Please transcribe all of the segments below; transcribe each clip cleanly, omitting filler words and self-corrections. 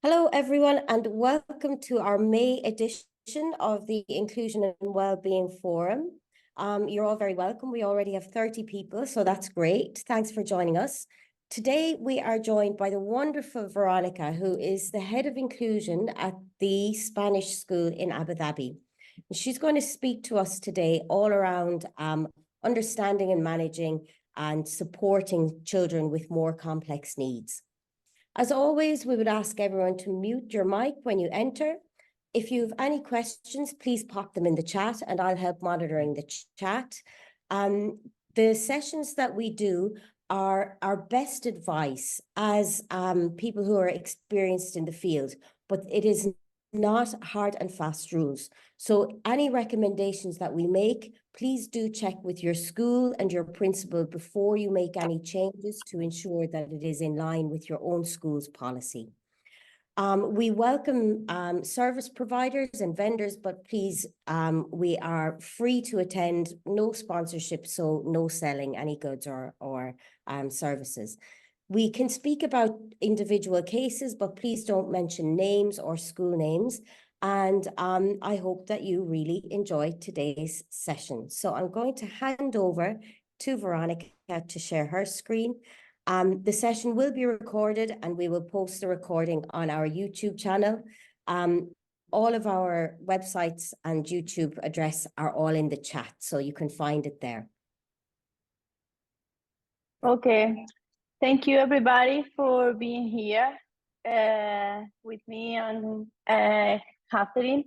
Hello, everyone, and welcome to our May edition of the Inclusion and Wellbeing Forum. You're all very welcome. We already have 30 people, so that's great. Thanks for joining us. Today, we are joined by the wonderful Veronica, who is the head of inclusion at the Spanish school in Abu Dhabi. And she's going to speak to us today all around understanding and managing and supporting children with more complex needs. As always, we would ask everyone to mute your mic when you enter. If you have any questions, please pop them in the chat and I'll help monitoring the chat. The sessions that we do are our best advice as people who are experienced in the field, but it is not hard and fast rules. So any recommendations that we make, please do check with your school and your principal before you make any changes to ensure that it is in line with your own school's policy. We welcome service providers and vendors, but please, we are free to attend, no sponsorship, so no selling any goods or services. We can speak about individual cases, but please don't mention names or school names. And I hope that you really enjoy today's session. So I'm going to hand over to Veronica to share her screen. The session will be recorded and we will post the recording on our YouTube channel. All of our websites and YouTube address are all in the chat, so you can find it there. Okay. Thank you, everybody, for being here with me and Catherine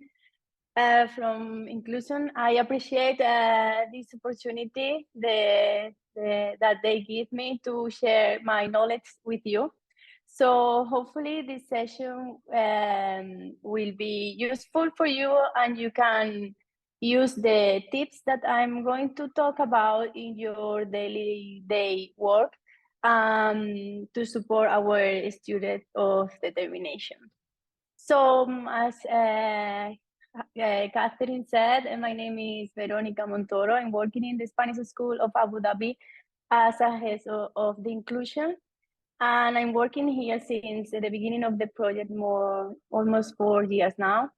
from Inclusion. I appreciate this opportunity that they give me to share my knowledge with you. So hopefully this session will be useful for you and you can use the tips that I'm going to talk about in your day work to support our students of determination. So as Catherine said, my name is Veronica Montoro. I'm working in the Spanish School of Abu Dhabi as a head of the inclusion. And I'm working here since the beginning of the project, almost 4 years now.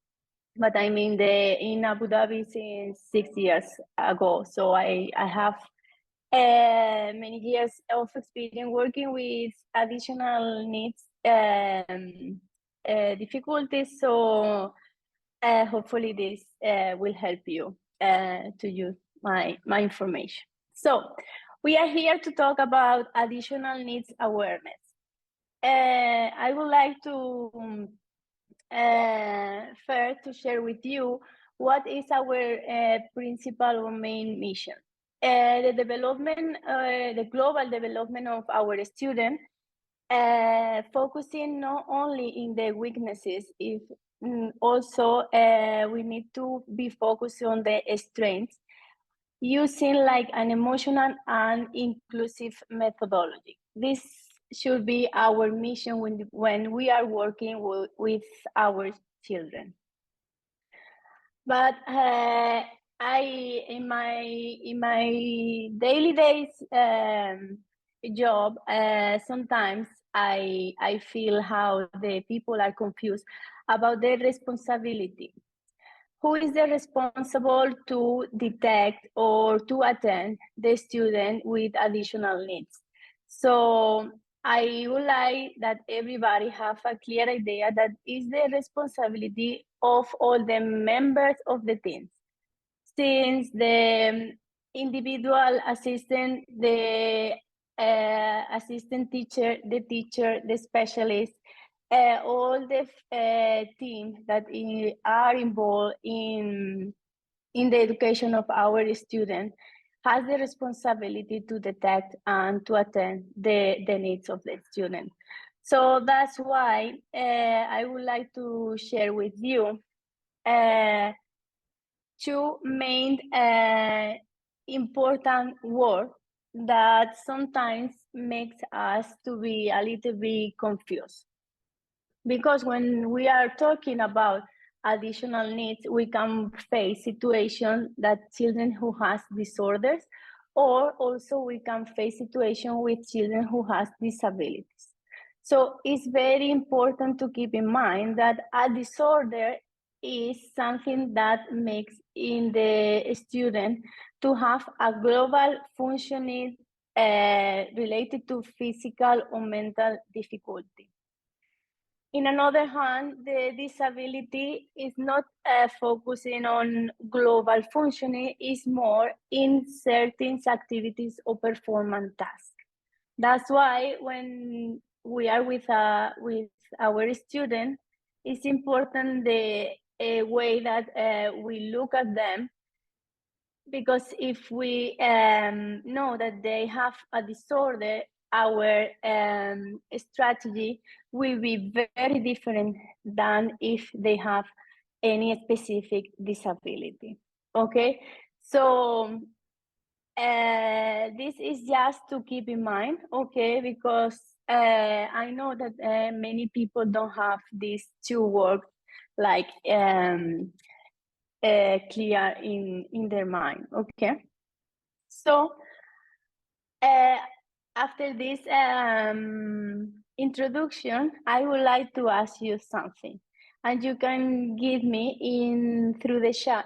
But I'm in Abu Dhabi since 6 years ago. So I have many years of experience working with additional needs difficulties. So hopefully this will help you to use my information. So we are here to talk about additional needs awareness. I would like to first to share with you what is our principal or main mission. The development, the global development of our students, focusing not only in the weaknesses, if also we need to be focused on the strengths, using like an emotional and inclusive methodology. This should be our mission when we are working with our children. But in my daily days job, sometimes I feel how the people are confused about their responsibility. Who is the responsible to detect or to attend the student with additional needs? So I would like that everybody have a clear idea that is the responsibility of all the members of the team. Since the individual assistant, the assistant teacher, the specialist, all the teams that are involved in the education of our students has the responsibility to detect and to attend the needs of the student. So that's why I would like to share with you two main important words that sometimes makes us to be a little bit confused. Because when we are talking about additional needs, we can face situations that children who has disorders, or also we can face situations with children who has disabilities. So it's very important to keep in mind that a disorder is something that makes in the student to have a global functioning related to physical or mental difficulty. In another hand, the disability is not focusing on global functioning, it's more in certain activities or performance tasks. That's why when we are with our students, it's important the way that we look at them, because if we know that they have a disorder, our strategy will be very different than if they have any specific disability. Okay, so this is just to keep in mind, okay, because I know that many people don't have these two words like clear in their mind, okay? So after this introduction, I would like to ask you something, and you can give me through the chat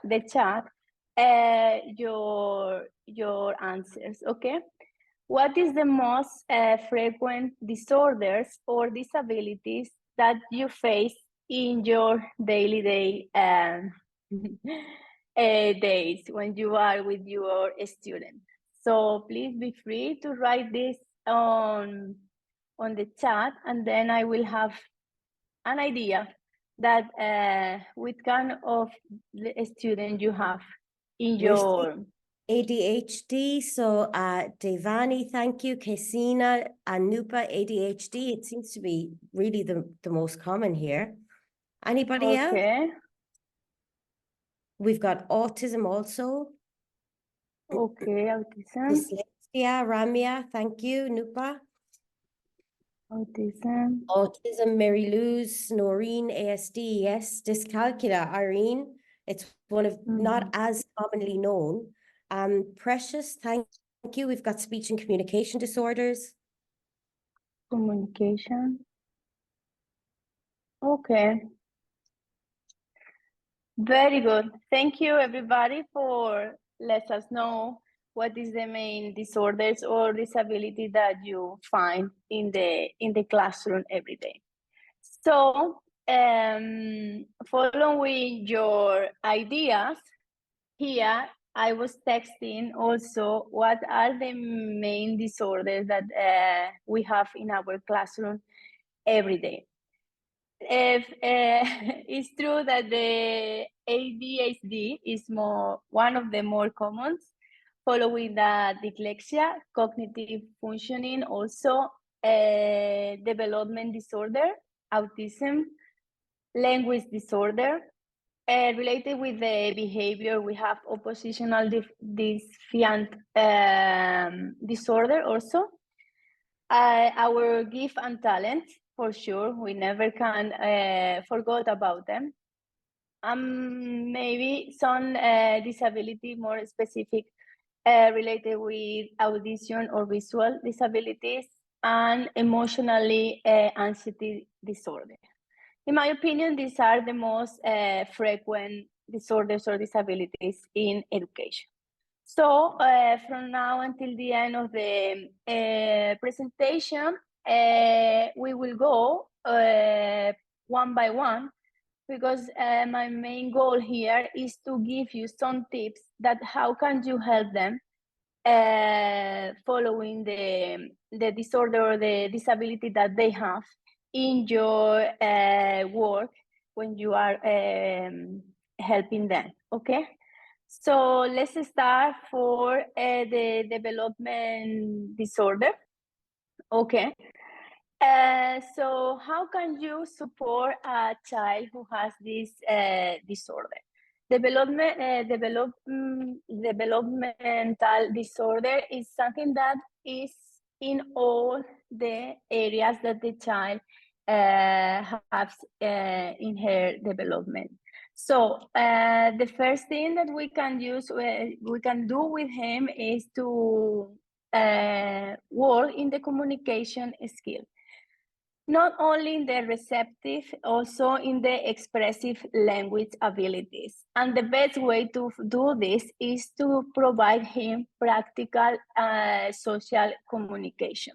your answers, okay? What is the most frequent disorders or disabilities that you face in your daily days when you are with your students? So please be free to write this on the chat, and then I will have an idea that what kind of student you have in your ADHD. So Devani, thank you. Kesina, Anupa, ADHD. It seems to be really the most common here. Anybody else? okay. We've got autism also. Okay, autism. Dyslexia, Ramya, thank you. Nupa. Autism. Autism, Mary Luz, Noreen, ASD, yes. Dyscalculia, Irene. It's one of not as commonly known. Precious, thank you. We've got speech and communication disorders. Communication. Okay. Very good. Thank you, everybody, for let us know what is the main disorders or disability that you find in the classroom every day. So, following your ideas, here I was texting also what are the main disorders that we have in our classroom every day. If it's true that the ADHD is one of the more common, following the dyslexia, cognitive functioning, also development disorder, autism, language disorder. Related with the behavior, we have oppositional defiant disorder also. Our gift and talent, for sure, we never can forget about them. Maybe some disability more specific related with audition or visual disabilities, and emotionally anxiety disorder. In my opinion, these are the most frequent disorders or disabilities in education. So from now until the end of the presentation, we will go one by one, because my main goal here is to give you some tips that how can you help them following the disorder or the disability that they have in your work when you are helping them, okay? So let's start for the development disorder, okay? So how can you support a child who has this disorder? Developmental disorder is something that is in all the areas that the child has in her development. So the first thing that we can do with him is to work in the communication skill. not only in the receptive, also in the expressive language abilities. And the best way to do this is to provide him practical social communication.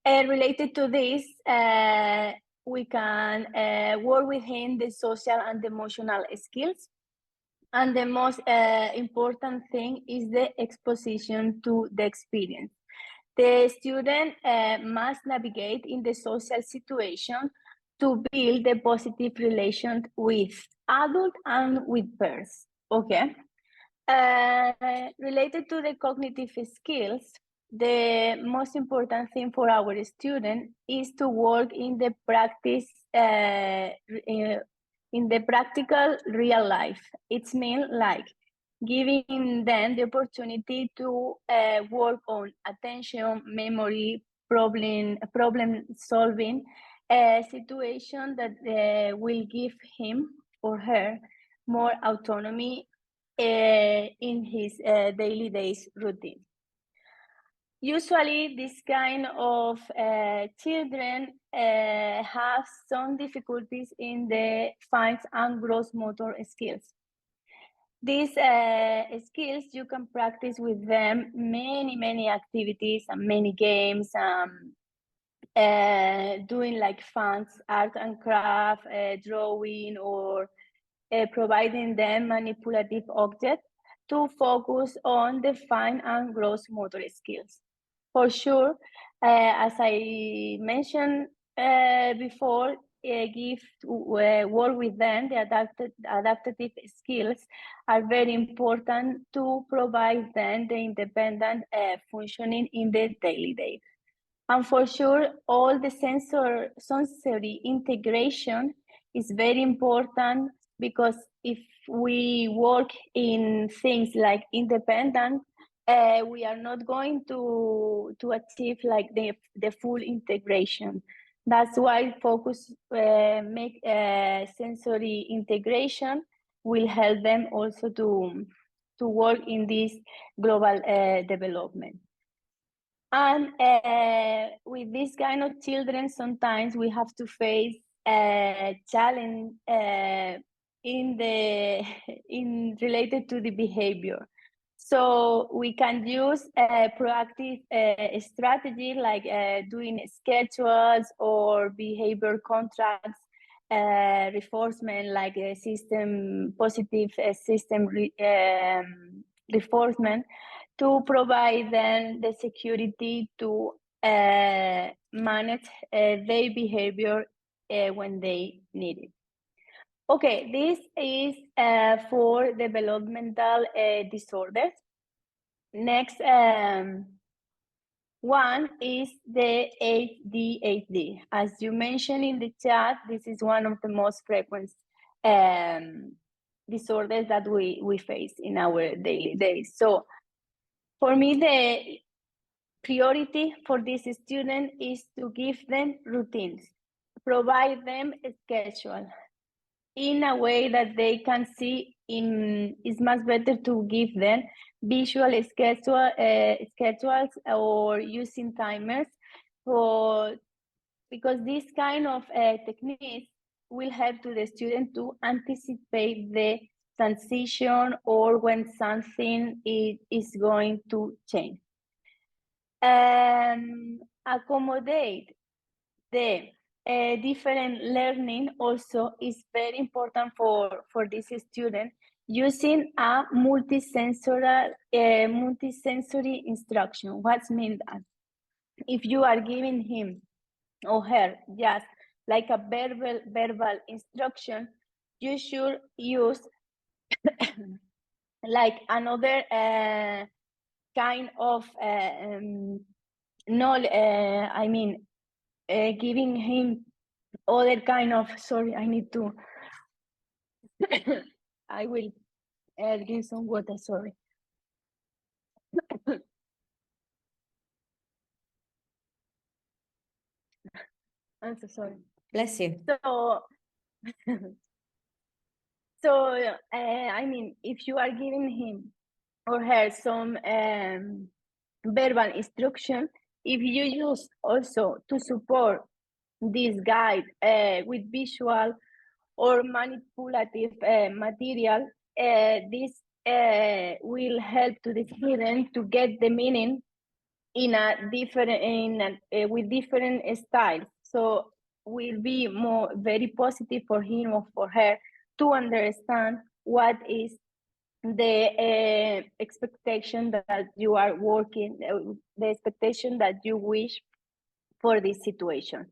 Related to this, we can work with him the social and emotional skills. And the most important thing is the exposition to the experience. The student must navigate in the social situation to build a positive relation with adults and with peers. Okay. Related to the cognitive skills, the most important thing for our student is to work in the practice, in the practical real life. It's mean like giving them the opportunity to work on attention, memory, problem solving, a situation that will give him or her more autonomy in his daily days routine. Usually, this kind of children have some difficulties in the fine and gross motor skills. These skills, you can practice with them many activities and many games, doing like fun art and craft, drawing, or providing them manipulative objects to focus on the fine and gross motor skills. For sure, as I mentioned before, work with them, the adaptive skills are very important to provide them the independent functioning in the daily day. And for sure, all the sensory integration is very important, because if we work in things like independent, we are not going to achieve like the full integration. That's why focus make sensory integration will help them also to work in this global development. And with this kind of children, sometimes we have to face a challenge related to the behavior. So we can use a proactive strategy like doing schedules or behavior contracts, reinforcement, like a positive system reinforcement, to provide them the security to manage their behavior when they need it. Okay, this is for developmental disorders. Next one is the ADHD. As you mentioned in the chat, this is one of the most frequent disorders that we face in our daily days. So for me, the priority for this student is to give them routines, provide them a schedule in a way that they can see. It's much better to give them visual schedules or using timers, because this kind of techniques will help to the student to anticipate the transition or when something is going to change. Accommodate the different learning also is very important for this student, using a multisensory instruction. What means that? If you are giving him or her just like a verbal instruction, you should use like another kind of giving him other kind of, sorry, I need to I will drink some water, sorry. I'm so sorry. Bless you. So if you are giving him or her some verbal instruction, if you use also to support this guide with visual or manipulative material, this will help to the student to get the meaning in a different with different styles. So will be very positive for him or for her to understand what is the expectation that you are working, the expectation that you wish for this situation.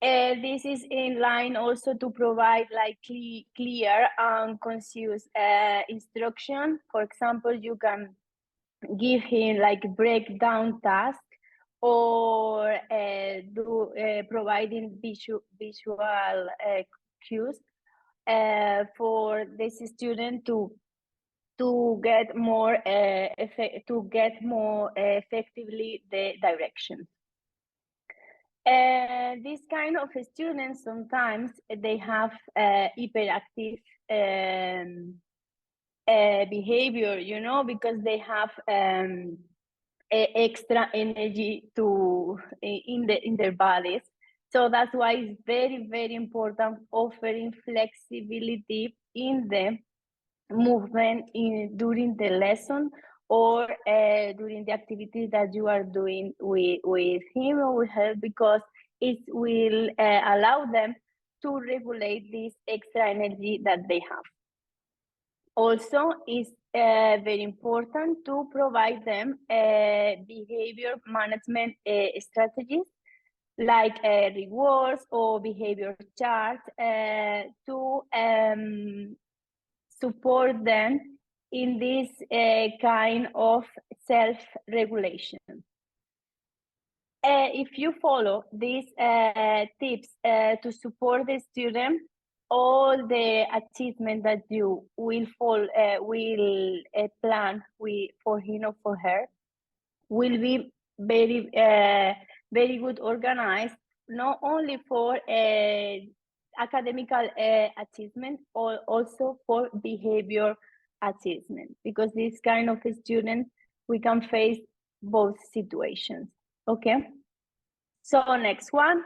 This is in line also to provide like clear and concise instruction. For example, you can give him like breakdown task or providing visual cues for this student to get more effectively the direction. This kind of students sometimes they have hyperactive behavior, you know, because they have extra energy in their bodies. So that's why it's very, very important offering flexibility in the movement during the lesson or during the activities that you are doing with him or with her, because it will allow them to regulate this extra energy that they have. Also, it's very important to provide them behavior management strategies like rewards or behavior charts to support them in this kind of self-regulation. If you follow these tips to support the student, all the achievement that you will plan for him or for her will be very very good organized, not only for academical achievement or also for behavior achievement, because this kind of student we can face both situations. Okay, so next one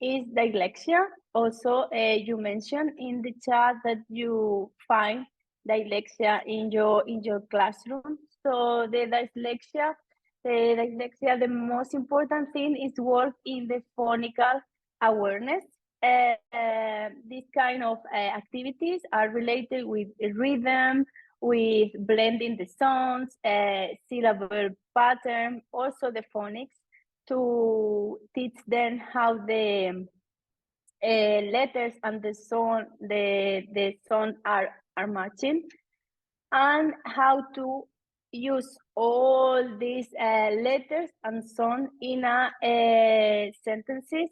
is dyslexia. Also, you mentioned in the chat that you find dyslexia in your classroom. So the dyslexia, the most important thing is work in the phonical awareness. These kind of activities are related with rhythm, with blending the sounds, syllable pattern, also the phonics, to teach them how the letters and the sound are matching, and how to use all these letters and sound in sentences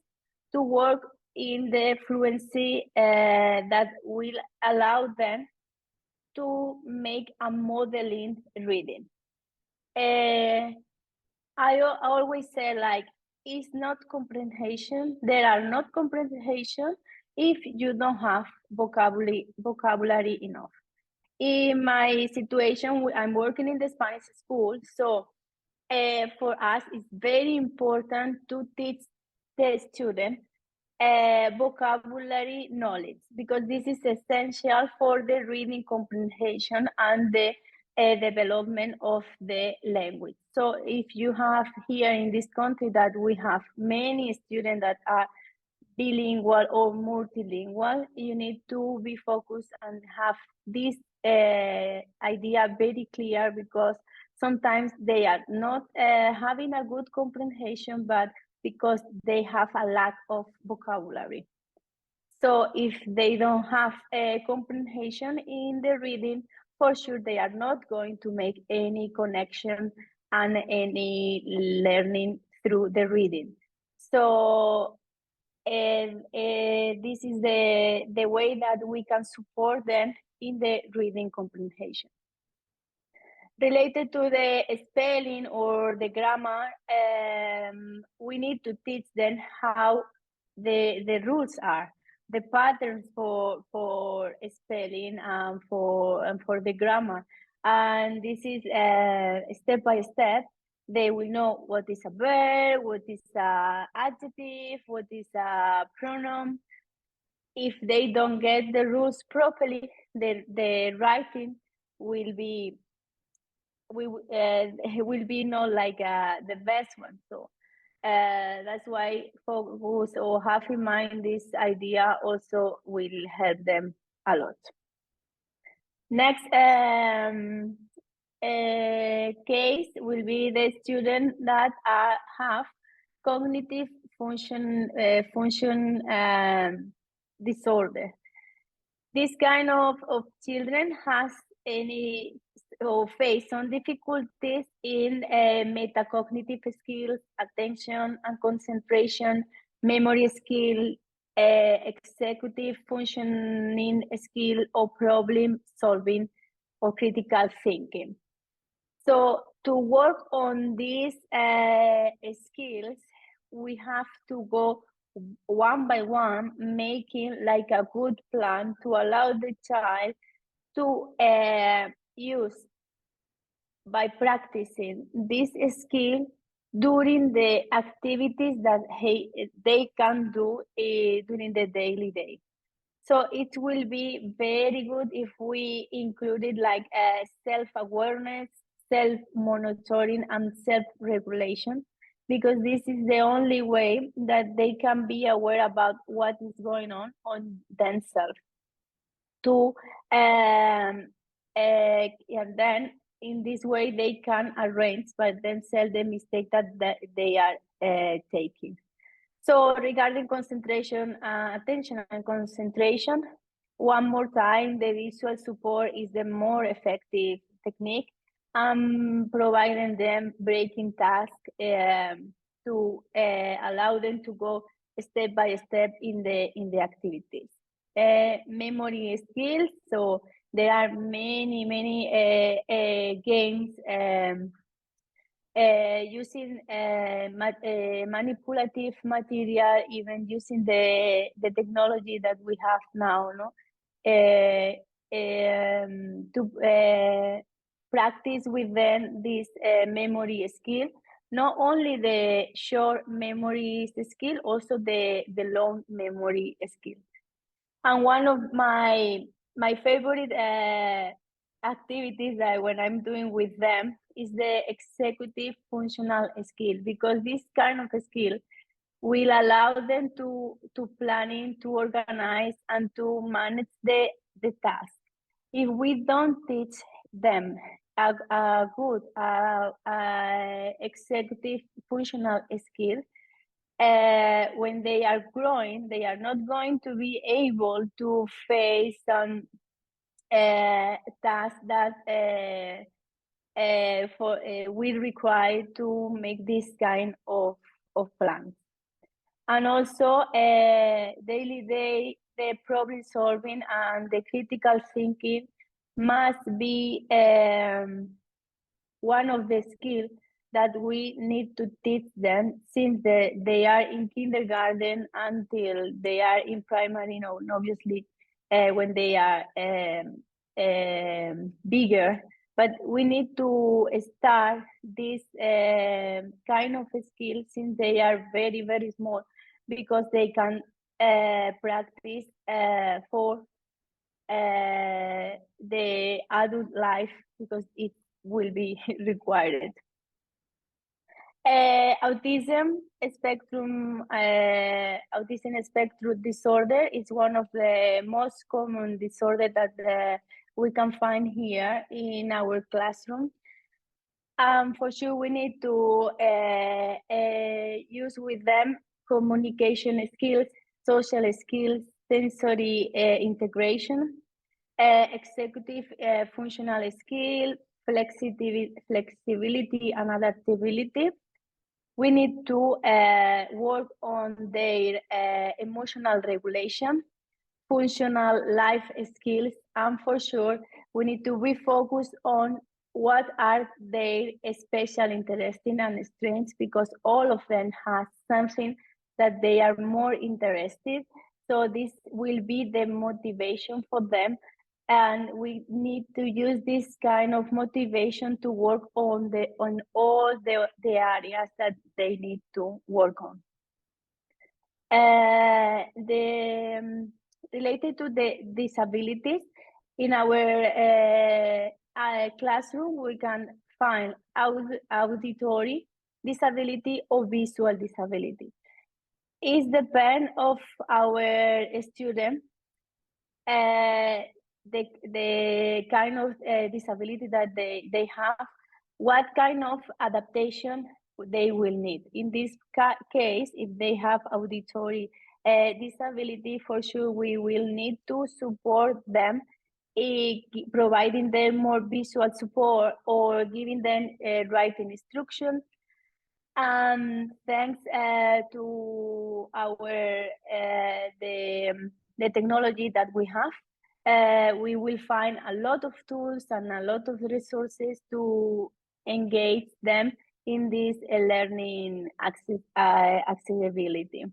to work in the fluency that will allow them to make a modeling reading. I always say, like, it's not comprehension. There are not comprehension if you don't have vocabulary enough. In my situation, I'm working in the Spanish school, so for us, it's very important to teach the student vocabulary knowledge, because this is essential for the reading comprehension and the development of the language. So if you have here in this country that we have many students that are bilingual or multilingual, you need to be focused and have this idea very clear, because sometimes they are not having a good comprehension, but because they have a lack of vocabulary. So if they don't have a comprehension in the reading, for sure they are not going to make any connection and any learning through the reading. So this is the way that we can support them in the reading comprehension. Related to the spelling or the grammar, we need to teach them how the rules are, the patterns for spelling and for the grammar. And this is step by step, They will know what is a verb, what is a adjective, what is a pronoun. If they don't get the rules properly, the writing will be will be not like the best one. So that's why focus or have in mind this idea also will help them a lot. Next case will be the students that have cognitive function disorder. This kind of children has any or face some difficulties in metacognitive skills, attention and concentration, memory skill, executive functioning skill, or problem solving or critical thinking. So to work on these skills, we have to go one by one, making like a good plan to allow the child to use by practicing this skill during the activities that they can do during the daily day. So it will be very good if we included like self-awareness, self-monitoring, and self-regulation, because this is the only way that they can be aware about what is going on themselves. And then in this way they can arrange by themselves the mistake that they are taking. So regarding concentration, attention and concentration, one more time, the visual support is the more effective technique. Providing them breaking tasks to allow them to go step by step in the activities. Memory skills, so there are many games using manipulative material, even using the technology that we have now, no? To practice with them this memory skill, not only the short memory skill, also the long memory skill. And one of my favorite activities that when I'm doing with them is the executive functional skill, because this kind of skill will allow them to planning, to organize, and to manage the task. If we don't teach them a good executive functional skill, when they are growing, they are not going to be able to face some tasks that will require to make this kind of plans. And also daily the problem solving and the critical thinking must be one of the skills that we need to teach them since they are in kindergarten until they are in primary, you know, and obviously when they are bigger. But we need to start this kind of skill since they are very, very small, because they can practice for the adult life, because it will be required. Autism spectrum disorder is one of the most common disorders that we can find here in our classroom. For sure, we need to use with them communication skills, social skills, sensory integration, executive functional skill, flexibility and adaptability. We need to work on their emotional regulation, functional life skills, and for sure, we need to refocus on what are their special interests and strengths, because all of them have something that they are more interested. So this will be the motivation for them and we need to use this kind of motivation to work on all the areas that they need to work on. Related to the disabilities, in our classroom, we can find auditory disability or visual disability. It depends of our student, the kind of disability that they have, what kind of adaptation they will need. In this case, if they have auditory disability, for sure we will need to support them, providing them more visual support or giving them writing instruction. And thanks to our the technology that we have, we will find a lot of tools and a lot of resources to engage them in this learning accessibility.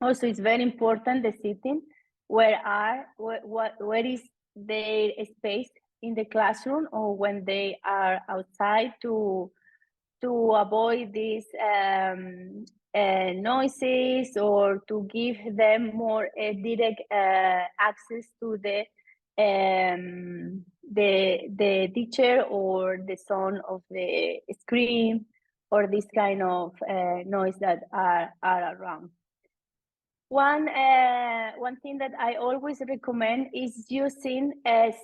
Also, it's very important the setting, where is their space in the classroom or when they are outside, to avoid these noises, or to give them more direct access to the teacher or the sound of the screen, or this kind of noise that are around. One thing that I always recommend is using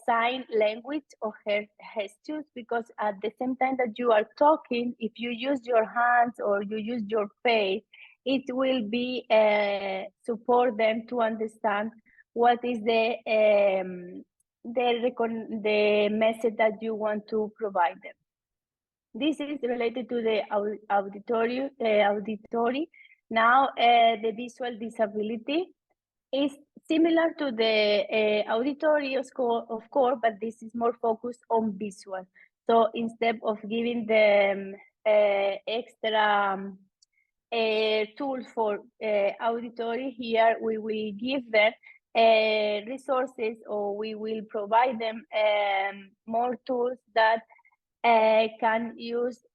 sign language or gestures, because at the same time that you are talking, if you use your hands or you use your face, it will be support them to understand what is the message that you want to provide them. This is related to the auditory. Now, the visual disability is similar to the auditory, of course, but this is more focused on visual. So instead of giving them extra tools for auditory, here we will give them resources, or we will provide them more tools that can use,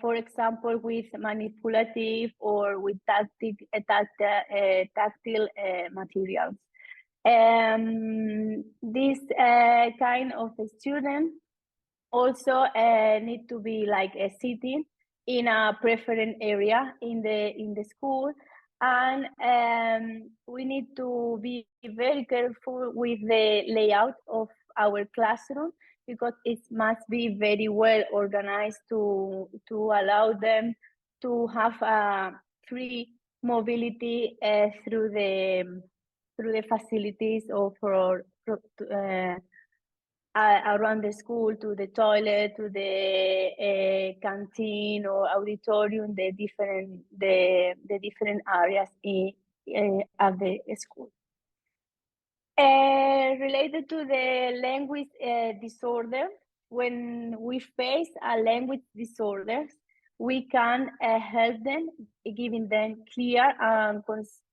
for example, with manipulative or with tactile materials. This kind of student also need to be like sitting in a preferred area in the school, and we need to be very careful with the layout of our classroom, because it must be very well organized to allow them to have a free mobility through the facilities or around the school, to the toilet, to the canteen or auditorium, the different areas at the school. Related to the language disorder, when we face a language disorder, we can help them, giving them clear and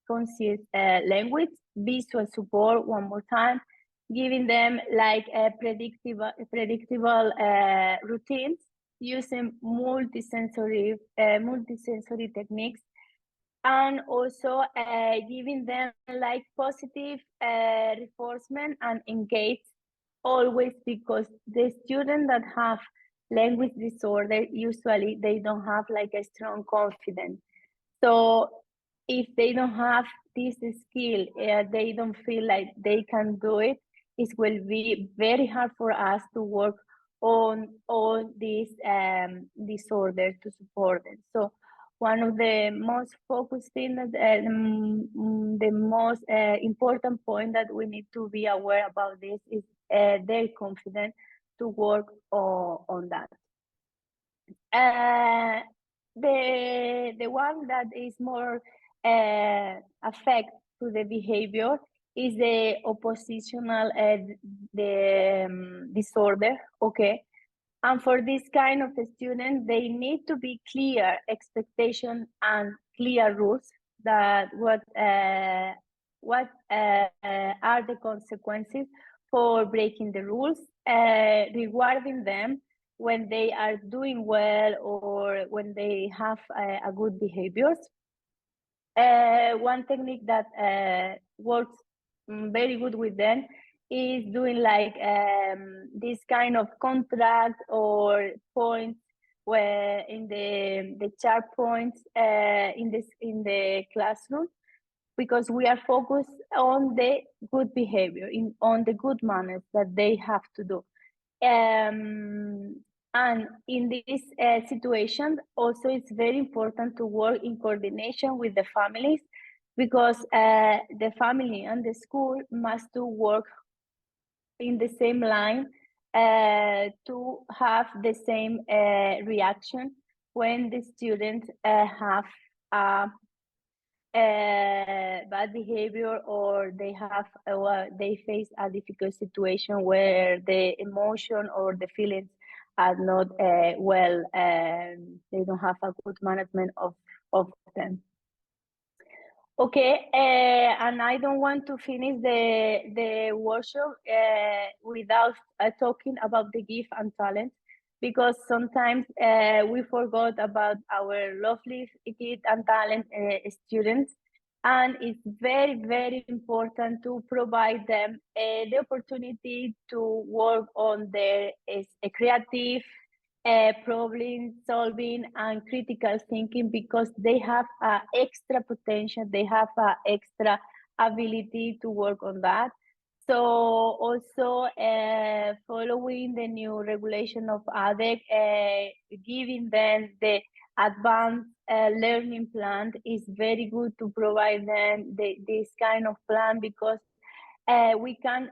concise language, visual support, one more time, giving them like predictable routines, using multisensory techniques, and also giving them like positive reinforcement and engage always, because the students that have language disorder, usually they don't have like a strong confidence. So if they don't have this skill, they don't feel like they can do it, it will be very hard for us to work on all these disorders to support them. So one of the most focused things, the most important point that we need to be aware about this is their confidence to work on that. The one that is more affect to the behavior is the oppositional disorder, okay? And for this kind of students, they need to be clear expectation and clear rules that what are the consequences for breaking the rules, rewarding them when they are doing well or when they have a good behaviors. One technique that works very good with them is doing like this kind of contract or points where in the chart points in the classroom, because we are focused on the good behavior, on the good manners that they have to do. And in this situation, also it's very important to work in coordination with the families, because the family and the school must do work in the same line to have the same reaction when the students have bad behavior, or they face a difficult situation where the emotion or the feelings are not well, they don't have a good management of them. Okay, and I don't want to finish the workshop without talking about the gift and talent, because sometimes we forgot about our lovely gift and talent students, and it's very, very important to provide them the opportunity to work on their creative problem solving and critical thinking, because they have extra potential, they have extra ability to work on that. So also following the new regulation of ADEC, giving them the advanced learning plan is very good to provide them this kind of plan, because we can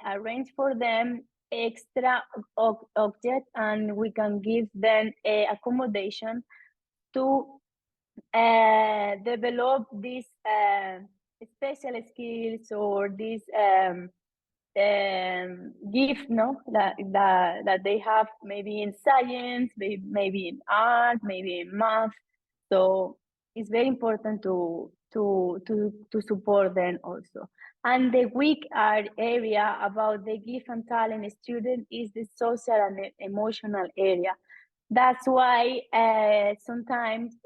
arrange for them extra objects, and we can give them accommodation to develop these special skills or these gift, no, that they have, maybe in science, maybe in art, maybe in math. So it's very important to support them also. And the weak area about the gift and talent student is the social and emotional area. That's why sometimes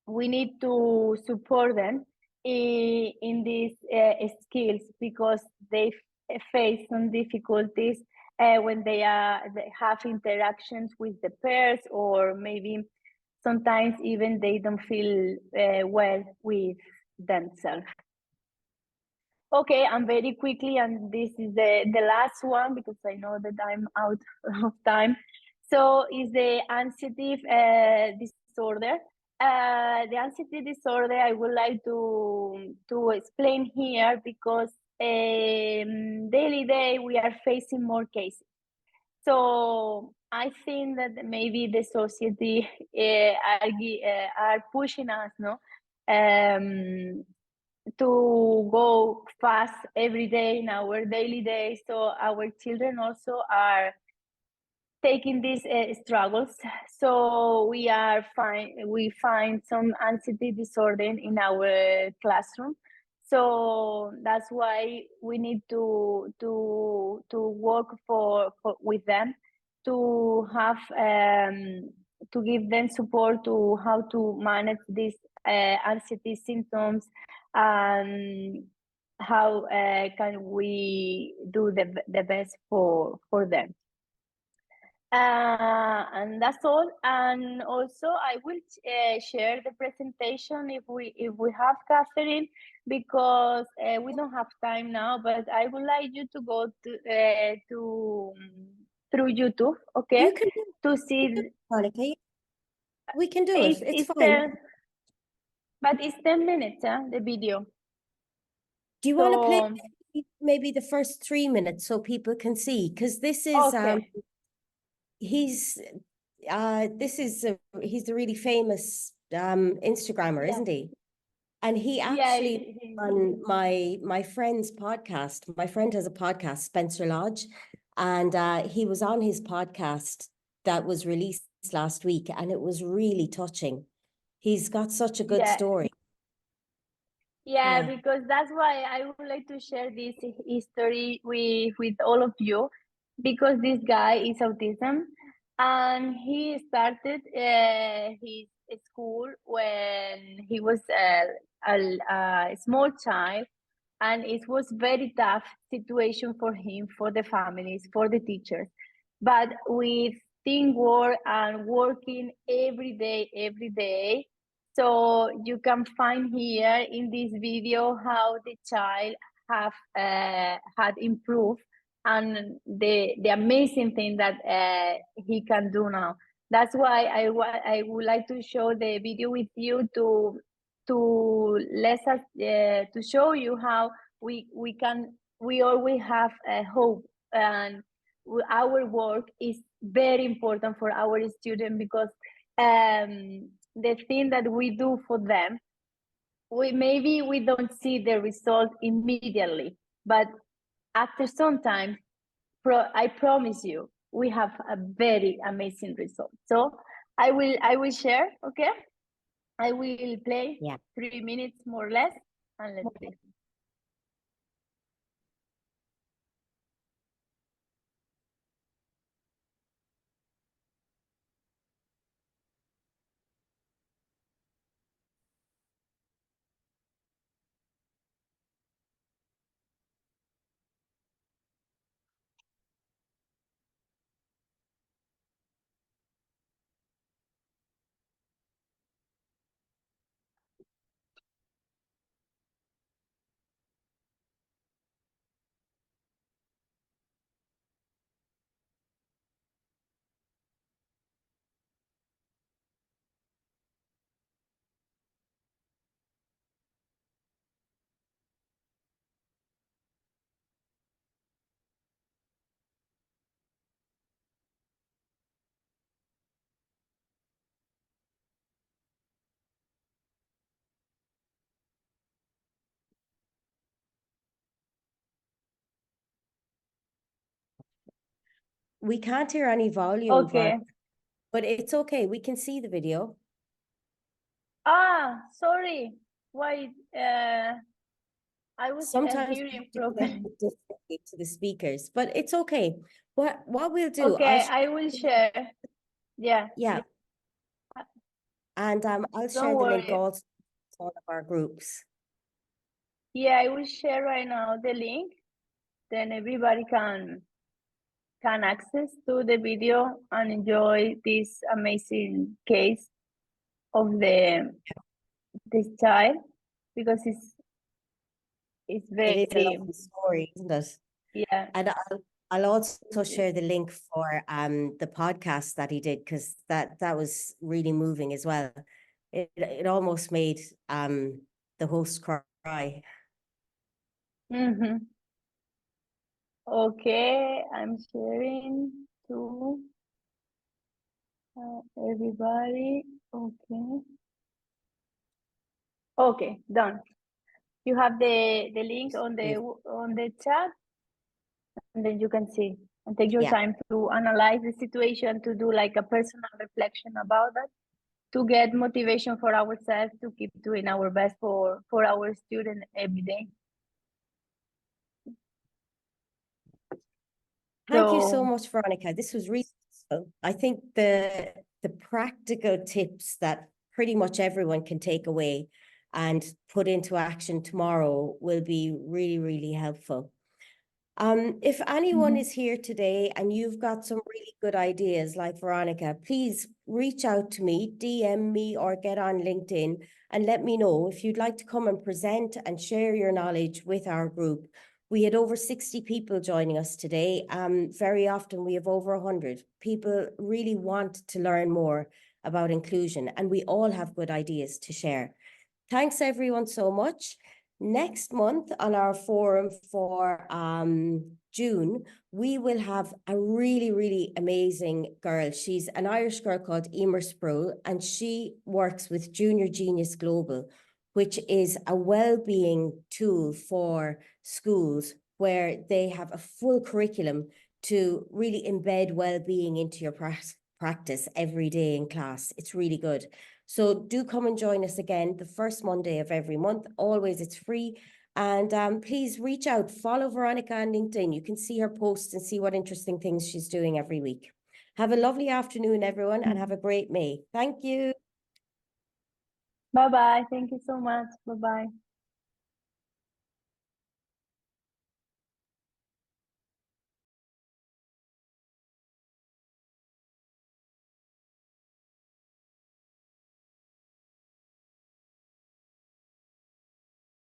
we need to support them in these skills, because they face some difficulties when they have interactions with the peers, or maybe sometimes even they don't feel well with themselves. Okay, and very quickly, and this is the last one, because I know that I'm out of time. So is the anxiety disorder. The anxiety disorder I would like to explain here, because daily day we are facing more cases. So I think that maybe the society are pushing us, no, to go fast every day in our daily day. So our children also are taking these struggles. So we find some anxiety disorder in our classroom. So that's why we need to work with them, to have to give them support to how to manage these anxiety symptoms, and how can we do the best for them. And that's all. And also I will share the presentation if we have, Catherine, because we don't have time now, but I would like you to go to through YouTube, okay? You can do to see Veronica. We can do it. It's fine. 10, but it's 10 minutes, the video. Do you want to play maybe the first 3 minutes so people can see? Because this is he's he's a really famous Instagrammer, isn't he? And he actually on my friend's podcast. My friend has a podcast, Spencer Lodge, and he was on his podcast that was released last week, and it was really touching. He's got such a good story. Yeah, Yeah. because that's why I would like to share this history with all of you, because this guy is autism, and he started his school when he was a small child, and it was very tough situation for him, for the families, for the teachers. But with teamwork and working every day, so you can find here in this video how the child have had improved, and the amazing thing that he can do now. That's why I would like to show the video with you to let us to show you how we always have a hope, and our work is very important for our students, because the thing that we do for them, maybe we don't see the result immediately, but after some time, I promise you, we have a very amazing result. So I will share, okay? I will play 3 minutes more or less, and let's see. We can't hear any volume, Okay. but it's okay. We can see the video. Sorry. Why? I was Sometimes we hearing have to properly. connect it differently to the speakers, but it's okay. What we'll do, Okay, I will share. Yeah. Yeah. And I'll share Don't the link worry. also to all of our groups. Yeah, I will share right now the link. Then everybody can access to the video and enjoy this amazing case of this child, because it's very, It is a lovely story, isn't it? yeah. And I'll also share the link for the podcast that he did, because that was really moving as well. It almost made the host cry. Mm-hmm. Okay, I'm sharing to everybody. Okay. Okay, done. You have the link on the chat, and then you can see and take your time to analyze the situation, to do like a personal reflection about that, to get motivation for ourselves to keep doing our best for our students every day. Thank you so much, Veronica. This was really useful. I think the practical tips that pretty much everyone can take away and put into action tomorrow will be really, really helpful. If anyone is here today and you've got some really good ideas like Veronica, please reach out to me, DM me, or get on LinkedIn and let me know if you'd like to come and present and share your knowledge with our group. We had over 60 people joining us today. Very often we have over 100. People really want to learn more about inclusion, and we all have good ideas to share. Thanks everyone so much. Next month on our forum for June, we will have a really, really amazing girl. She's an Irish girl called Emer Sproul, and she works with Junior Genius Global, which is a well-being tool for schools where they have a full curriculum to really embed well-being into your practice every day in class. It's really good. So do come and join us again the first Monday of every month. Always, it's free. And please reach out, follow Veronica on LinkedIn. You can see her posts and see what interesting things she's doing every week. Have a lovely afternoon, everyone, and have a great May. Thank you. Bye-bye. Thank you so much. Bye-bye.